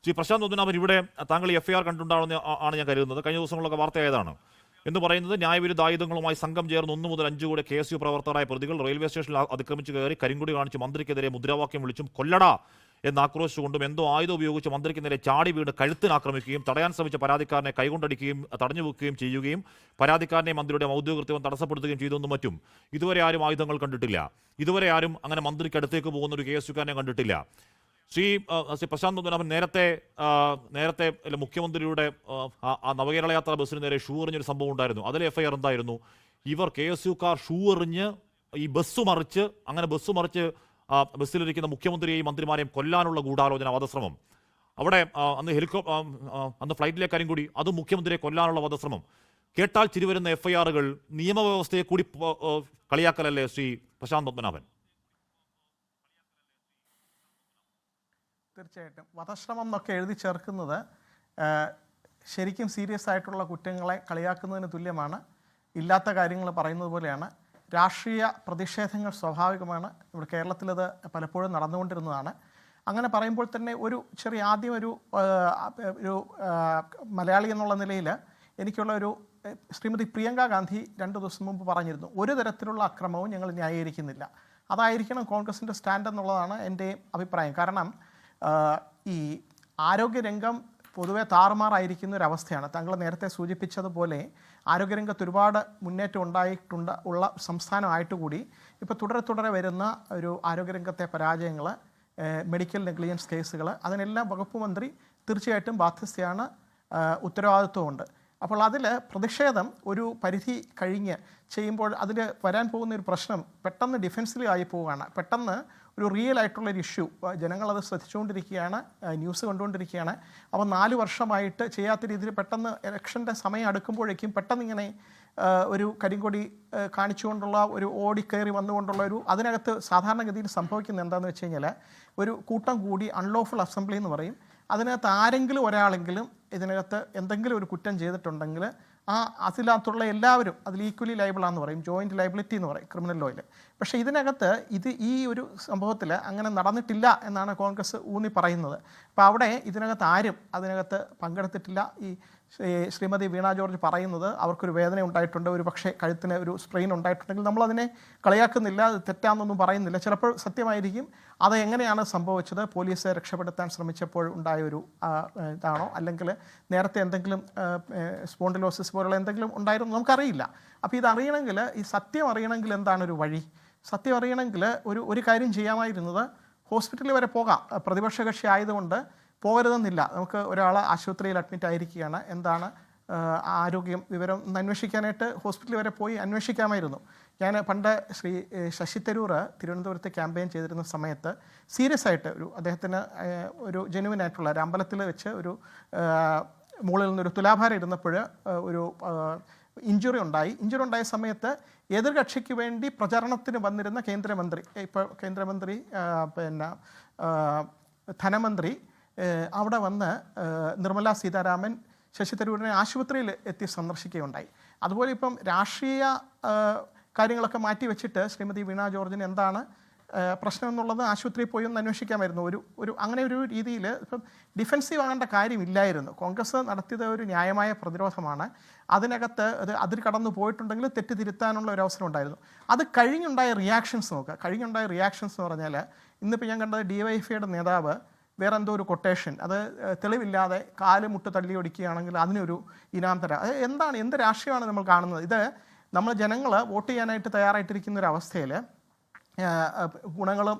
ശ്രീ പ്രശാന്ത് പത്മനാഭൻ, ഇവിടെ താങ്കൾ FIR കണ്ടിട്ടുണ്ടാവുന്ന ആണ് ഞാൻ കരുതുന്നത്. കഴിഞ്ഞ ദിവസങ്ങളിലൊക്കെ വാർത്തയായതാണ് എന്ന് പറയുന്നത്. ന്യായവിരുദ്ധ ആയുധങ്ങളുമായി സംഘം ചേർന്ന് 1 മുതൽ 5 കൂടെ KSU പ്രവർത്തകരായ പ്രതികൾ റെയിൽവേ സ്റ്റേഷനിൽ അതിക്രമിച്ച് കയറി കരിങ്കൊടി കാണിച്ച് മന്ത്രിക്കെതിരെ മുദ്രാവാക്യം വിളിച്ചും കൊല്ലടാ എന്ന് ആക്രോശിച്ചുകൊണ്ടും എന്തോ ആയുധം ഉപയോഗിച്ച് മന്ത്രിക്ക് നേരെ ചാടി വീണ് കഴുത്തിന് ആക്രമിക്കുകയും തടയാൻ ശ്രമിച്ച പരാതിക്കാരനെ കൈകൊണ്ടടിക്കുകയും തടഞ്ഞു വെക്കുകയും ചെയ്യുകയും പരാതിക്കാരനെ മന്ത്രിയുടെ ഔദ്യോഗികൃത്യം തടസ്സപ്പെടുത്തുകയും ചെയ്തെന്നും മറ്റും. ഇതുവരെ ആരും ആയുധങ്ങൾ കണ്ടിട്ടില്ല. ഇതുവരെ ആരും അങ്ങനെ മന്ത്രിക്ക് അടുത്തേക്ക് പോകുന്ന ഒരു KSUക്കാരനെ കണ്ടിട്ടില്ല. ശ്രീ പ്രശാന്ത് പത്മനാഭൻ, നേരത്തെ മുഖ്യമന്ത്രിയുടെ ആ നവകേരള യാത്രാ ബസ്സിന് നേരെ ഷൂ എറിഞ്ഞൊരു സംഭവം ഉണ്ടായിരുന്നു. അതിലെ FIR എന്തായിരുന്നു? ഇവർ KSUക്കാർ ഷൂ എറിഞ്ഞ് ഈ ബസ് മറിച്ച് ബസ്സിലിരിക്കുന്ന മുഖ്യമന്ത്രിയെയും മന്ത്രിമാരെയും കൊല്ലാനുള്ള ഗൂഢാലോചന, വധശ്രമം. അവിടെ അന്ന് ഫ്ലൈറ്റിലെ കാര്യം കൂടി, അതും മുഖ്യമന്ത്രിയെ കൊല്ലാനുള്ള വധശ്രമം. കേട്ടാൽ ചിരിവരുന്ന FIRകൾ നിയമവ്യവസ്ഥയെ കൂടി കളിയാക്കലല്ലേ ശ്രീ പ്രശാന്ത് പത്മനാഭൻ? തീർച്ചയായിട്ടും വധശ്രമം എന്നൊക്കെ എഴുതി ചേർക്കുന്നത് ശരിക്കും സീരിയസ് ആയിട്ടുള്ള കുറ്റങ്ങളെ കളിയാക്കുന്നതിന് തുല്യമാണ്. ഇല്ലാത്ത കാര്യങ്ങൾ പറയുന്നത് പോലെയാണ്. രാഷ്ട്രീയ പ്രതിഷേധങ്ങൾ സ്വാഭാവികമാണ്. ഇവിടെ കേരളത്തിലത് പലപ്പോഴും നടന്നുകൊണ്ടിരുന്നതാണ്. അങ്ങനെ പറയുമ്പോൾ തന്നെ ആദ്യം ഒരു മലയാളി എന്നുള്ള നിലയിൽ എനിക്കുള്ള ശ്രീമതി പ്രിയങ്ക ഗാന്ധി 2 ദിവസം മുമ്പ് പറഞ്ഞിരുന്നു, ഒരു തരത്തിലുള്ള അക്രമവും ഞങ്ങൾ ന്യായീകരിക്കുന്നില്ല. അതായിരിക്കണം കോൺഗ്രസിൻ്റെ സ്റ്റാൻഡ് എന്നുള്ളതാണ് എൻ്റെ അഭിപ്രായം. കാരണം ഈ ആരോഗ്യരംഗം പൊതുവെ താറുമാറായിരിക്കുന്ന ഒരവസ്ഥയാണ്. താങ്കൾ നേരത്തെ സൂചിപ്പിച്ചതുപോലെ ആരോഗ്യരംഗത്ത് ഒരുപാട് മുന്നേറ്റം ഉള്ള സംസ്ഥാനമായിട്ട് കൂടി ഇപ്പോൾ തുടരെ വരുന്ന ഒരു ആരോഗ്യരംഗത്തെ പരാജയങ്ങൾ, മെഡിക്കൽ നെഗ്ലിജൻസ് കേസുകൾ, അതിനെല്ലാം വകുപ്പ് മന്ത്രി തീർച്ചയായിട്ടും ബാധ്യസ്ഥയാണ്, ഉത്തരവാദിത്വമുണ്ട്. അപ്പോൾ അതിൽ പ്രതിഷേധം ഒരു പരിധി കഴിഞ്ഞ് ചെയ്യുമ്പോൾ അതിൽ വരാൻ പോകുന്ന ഒരു പ്രശ്നം പെട്ടെന്ന് ഡിഫെൻസിലായി പോവുകയാണ്. പെട്ടെന്ന് ഒരു റിയൽ ആയിട്ടുള്ളൊരു ഇഷ്യൂ, ജനങ്ങളത് ശ്രദ്ധിച്ചുകൊണ്ടിരിക്കുകയാണ്, ന്യൂസ് കണ്ടുകൊണ്ടിരിക്കുകയാണ്. അപ്പോൾ 4 വർഷമായിട്ട് ചെയ്യാത്ത രീതിയിൽ പെട്ടെന്ന് ഇലക്ഷൻ്റെ സമയം അടുക്കുമ്പോഴേക്കും പെട്ടെന്ന് ഇങ്ങനെ ഒരു കരിങ്കൊടി കാണിച്ചുകൊണ്ടുള്ള ഒരു ഓടിക്കയറി വന്നുകൊണ്ടുള്ള അതിനകത്ത് സാധാരണഗതിയിൽ സംഭവിക്കുന്നത് എന്താണെന്ന് വെച്ച് കഴിഞ്ഞാൽ, ഒരു കൂട്ടം കൂടി അൺലോഫുൾ അസംബ്ലി എന്ന് പറയും. അതിനകത്ത് ആരെങ്കിലും ഒരാളെങ്കിലും ഇതിനകത്ത് എന്തെങ്കിലും ഒരു കുറ്റം ചെയ്തിട്ടുണ്ടെങ്കിൽ അതിനകത്തുള്ള എല്ലാവരും അതിൽ ഈക്വലി ലയബിളാന്ന് പറയും, ജോയിൻറ്റ് ലയബിലിറ്റി എന്ന് പറയും ക്രിമിനൽ ലോയിൽ. പക്ഷേ ഇതിനകത്ത് ഈ ഒരു സംഭവത്തിൽ അങ്ങനെ നടന്നിട്ടില്ല എന്നാണ് കോൺഗ്രസ് ഊന്നി പറയുന്നത്. അപ്പോൾ അവിടെ ഇതിനകത്ത് ആരും അതിനകത്ത് പങ്കെടുത്തിട്ടില്ല. ഈ ശ്രീമതി വീണ ജോർജ് പറയുന്നത് അവർക്കൊരു വേദന ഉണ്ടായിട്ടുണ്ട്, ഒരു പക്ഷേ കഴുത്തിന് ഒരു സ്ട്രെയിൻ ഉണ്ടായിട്ടുണ്ടെങ്കിൽ നമ്മളതിനെ കളിയാക്കുന്നില്ല, അത് തെറ്റാന്നൊന്നും പറയുന്നില്ല. ചിലപ്പോൾ സത്യമായിരിക്കും. അത് എങ്ങനെയാണ് സംഭവിച്ചത്, പോലീസ് രക്ഷപ്പെടുത്താൻ ശ്രമിച്ചപ്പോൾ ഉണ്ടായ ഇതാണോ, അല്ലെങ്കിൽ നേരത്തെ എന്തെങ്കിലും സ്പോണ്ടിലോസിസ് പോലുള്ള എന്തെങ്കിലും ഉണ്ടായിരുന്നു, നമുക്കറിയില്ല. അപ്പോൾ ഇതറിയണമെങ്കിൽ, ഈ സത്യം അറിയണമെങ്കിൽ എന്താണ് ഒരു വഴി? സത്യം അറിയണമെങ്കിൽ ഒരു കാര്യം ചെയ്യാമായിരുന്നത് ഹോസ്പിറ്റലിൽ വരെ പോകാം. പ്രതിപക്ഷ കക്ഷി ആയതുകൊണ്ട് പോകരുതെന്നില്ല. നമുക്ക് ഒരാൾ ആശുപത്രിയിൽ അഡ്മിറ്റ് ആയിരിക്കുകയാണ്, എന്താണ് ആരോഗ്യം വിവരം എന്ന് അന്വേഷിക്കാനായിട്ട് ഹോസ്പിറ്റലിൽ വരെ പോയി അന്വേഷിക്കാമായിരുന്നു. ഞാൻ പണ്ട് ശ്രീ ശശി തരൂർ തിരുവനന്തപുരത്ത് ക്യാമ്പയിൻ ചെയ്തിരുന്ന സമയത്ത് സീരിയസ് ആയിട്ട് അദ്ദേഹത്തിന് ഒരു ജെനുവിൻ ആയിട്ടുള്ള ഒരു അമ്പലത്തിൽ വെച്ച് മുകളിൽ നിന്നൊരു തുലാഭാരം ഇരുന്നപ്പോൾ ഒരു ഇഞ്ചുറി ഉണ്ടായ സമയത്ത് എതിർകക്ഷിക്ക് വേണ്ടി പ്രചരണത്തിന് വന്നിരുന്ന കേന്ദ്രമന്ത്രി ധനമന്ത്രി അവിടെ വന്ന് നിർമ്മലാ സീതാരാമൻ ശശി തരൂരിനെ ആശുപത്രിയിൽ എത്തി സന്ദർശിക്കുകയുണ്ടായി. അതുപോലെ ഇപ്പം രാഷ്ട്രീയ കാര്യങ്ങളൊക്കെ മാറ്റി വെച്ചിട്ട് ശ്രീമതി വീണ ജോർജിന് എന്താണ് പ്രശ്നം എന്നുള്ളത് ആശുപത്രിയിൽ പോയി ഒന്ന് അന്വേഷിക്കാമായിരുന്നു. അങ്ങനെ ഒരു രീതിയിൽ ഇപ്പം ഡിഫെൻസീവ് ആകേണ്ട കാര്യമില്ലായിരുന്നു. കോൺഗ്രസ് നടത്തിയത് ഒരു ന്യായമായ പ്രതിരോധമാണ്. അതിനകത്ത് അതിൽ കടന്നു പോയിട്ടുണ്ടെങ്കിൽ തെറ്റ് തിരുത്താനുള്ള ഒരു അവസരം ഉണ്ടായിരുന്നു. അത് കഴിഞ്ഞുണ്ടായ റിയാക്ഷൻസ് നോക്കുക. എന്ന് പറഞ്ഞാൽ ഇന്നിപ്പോൾ ഞാൻ കണ്ടത് DYFIയുടെ നേതാവ് വേറെ എന്തോ ഒരു കൊട്ടേഷൻ, അത് തെളിവില്ലാതെ മുട്ട് തള്ളിയൊടിക്കുകയാണെങ്കിൽ അതിനൊരു ഇനാം തരാം. എന്ത് രാഷ്ട്രീയമാണ് നമ്മൾ കാണുന്നത്? ഇത് നമ്മൾ ജനങ്ങൾ വോട്ട് ചെയ്യാനായിട്ട് തയ്യാറായിട്ടിരിക്കുന്ന ഒരു അവസ്ഥയിൽ ഗുണങ്ങളും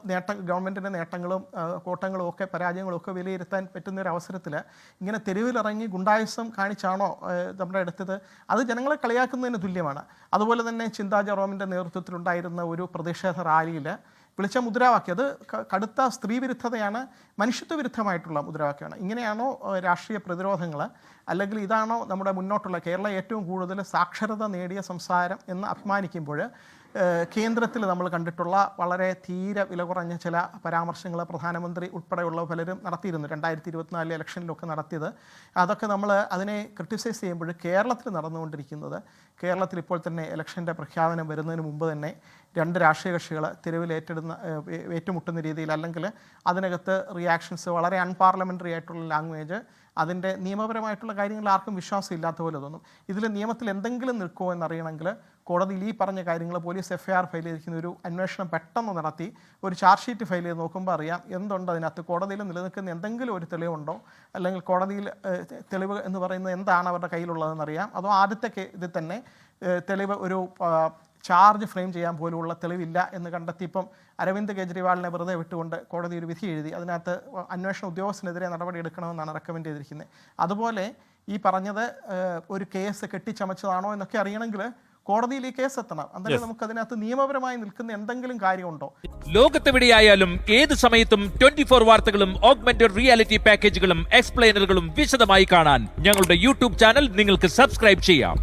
ഗവൺമെൻറ്റിൻ്റെ നേട്ടങ്ങളും കോട്ടങ്ങളും ഒക്കെ പരാജയങ്ങളും ഒക്കെ വിലയിരുത്താൻ പറ്റുന്ന ഒരു അവസരത്തിൽ ഇങ്ങനെ തെരുവിലിറങ്ങി ഗുണ്ടായുസം കാണിച്ചാണോ നമ്മുടെ അടുത്തത്? അത് ജനങ്ങളെ കളിയാക്കുന്നതിന് തുല്യമാണ്. അതുപോലെ തന്നെ ചിന്താ ജെറോമിൻ്റെ നേതൃത്വത്തിലുണ്ടായിരുന്ന ഒരു പ്രതിഷേധ റാലിയിൽ വിളിച്ച മുദ്രാവാക്യം അത് കടുത്ത സ്ത്രീ വിരുദ്ധതയാണ്, മനുഷ്യത്വ വിരുദ്ധമായിട്ടുള്ള മുദ്രാവാക്യമാണ്. ഇങ്ങനെയാണോ രാഷ്ട്രീയ പ്രതിരോധങ്ങൾ? അല്ലെങ്കിൽ ഇതാണോ നമ്മുടെ മുന്നോട്ടുള്ള കേരളം ഏറ്റവും കൂടുതൽ സാക്ഷരത നേടിയ സംസ്ഥാനം എന്ന് അഭിമാനിക്കുമ്പോൾ കേന്ദ്രത്തിൽ നമ്മൾ കണ്ടിട്ടുള്ള വളരെ തീരെ വില കുറഞ്ഞ ചില പരാമർശങ്ങൾ പ്രധാനമന്ത്രി ഉൾപ്പെടെയുള്ള പലരും നടത്തിയിരുന്നു 2024 ഇലക്ഷനിലൊക്കെ നടത്തിയത്. അതൊക്കെ നമ്മൾ അതിനെ ക്രിട്ടിസൈസ് ചെയ്യുമ്പോൾ കേരളത്തിൽ നടന്നുകൊണ്ടിരിക്കുന്നത്, കേരളത്തിൽ ഇപ്പോൾ തന്നെ ഇലക്ഷൻ്റെ പ്രഖ്യാപനം വരുന്നതിന് മുമ്പ് തന്നെ 2 രാഷ്ട്രീയ കക്ഷികൾ തെരുവിൽ ഏറ്റുമുട്ടുന്ന രീതിയിൽ, അല്ലെങ്കിൽ അതിനകത്ത് റിയാക്ഷൻസ് വളരെ അൺപാർലമെൻ്ററി ആയിട്ടുള്ള ലാംഗ്വേജ്, അതിൻ്റെ നിയമപരമായിട്ടുള്ള കാര്യങ്ങൾ ആർക്കും വിശ്വാസം ഇല്ലാത്ത പോലെ തോന്നും. ഇതിൽ നിയമത്തിൽ എന്തെങ്കിലും നിൽക്കുമോ എന്നറിയണമെങ്കിൽ കോടതിയിൽ ഈ പറഞ്ഞ കാര്യങ്ങൾ പോലീസ് FIR ഫയൽ ചെയ്തിരിക്കുന്ന ഒരു അന്വേഷണം പെട്ടെന്ന് നടത്തി ഒരു ചാർജ് ഷീറ്റ് ഫയൽ ചെയ്ത് നോക്കുമ്പോൾ അറിയാം എന്തുണ്ട് അതിനകത്ത്. കോടതിയിൽ നിലനിൽക്കുന്ന എന്തെങ്കിലും ഒരു തെളിവുണ്ടോ, അല്ലെങ്കിൽ കോടതിയിൽ തെളിവ് എന്ന് പറയുന്നത് എന്താണ് അവരുടെ കയ്യിലുള്ളതെന്നറിയാം. അതോ ആദ്യത്തെ ഇതിൽ തന്നെ തെളിവ് ഒരു ചാർജ് ഫ്രെയിം ചെയ്യാൻ പോലുള്ള തെളിവില്ല എന്ന് കണ്ടെത്തി ഇപ്പം അരവിന്ദ് കെജ്രിവാളിനെ വെറുതെ വിട്ടുകൊണ്ട് കോടതി ഒരു വിധി എഴുതി. അതിനകത്ത് അന്വേഷണ ഉദ്യോഗസ്ഥനെതിരെ നടപടി എടുക്കണമെന്നാണ് റെക്കമെൻഡ് ചെയ്തിരിക്കുന്നത്. അതുപോലെ ഈ പറഞ്ഞത് ഒരു കേസ് കെട്ടിച്ചമച്ചതാണോ എന്നൊക്കെ അറിയണമെങ്കിൽ കോടതിയിൽ ഈ കേസ് എത്തണം. അന്നേരം നമുക്ക് അതിനകത്ത് നിയമപരമായി നിൽക്കുന്ന എന്തെങ്കിലും കാര്യമുണ്ടോ? ലോകത്തെവിടെയായാലും ഏത് സമയത്തും 24 വാർത്തകളും ഓഗ്മെന്റഡ് റിയാലിറ്റി പാക്കേജുകളും എക്സ്പ്ലെയിനറുകളും വിശദമായി കാണാൻ ഞങ്ങളുടെ യൂട്യൂബ് ചാനൽ നിങ്ങൾക്ക് സബ്സ്ക്രൈബ് ചെയ്യാം.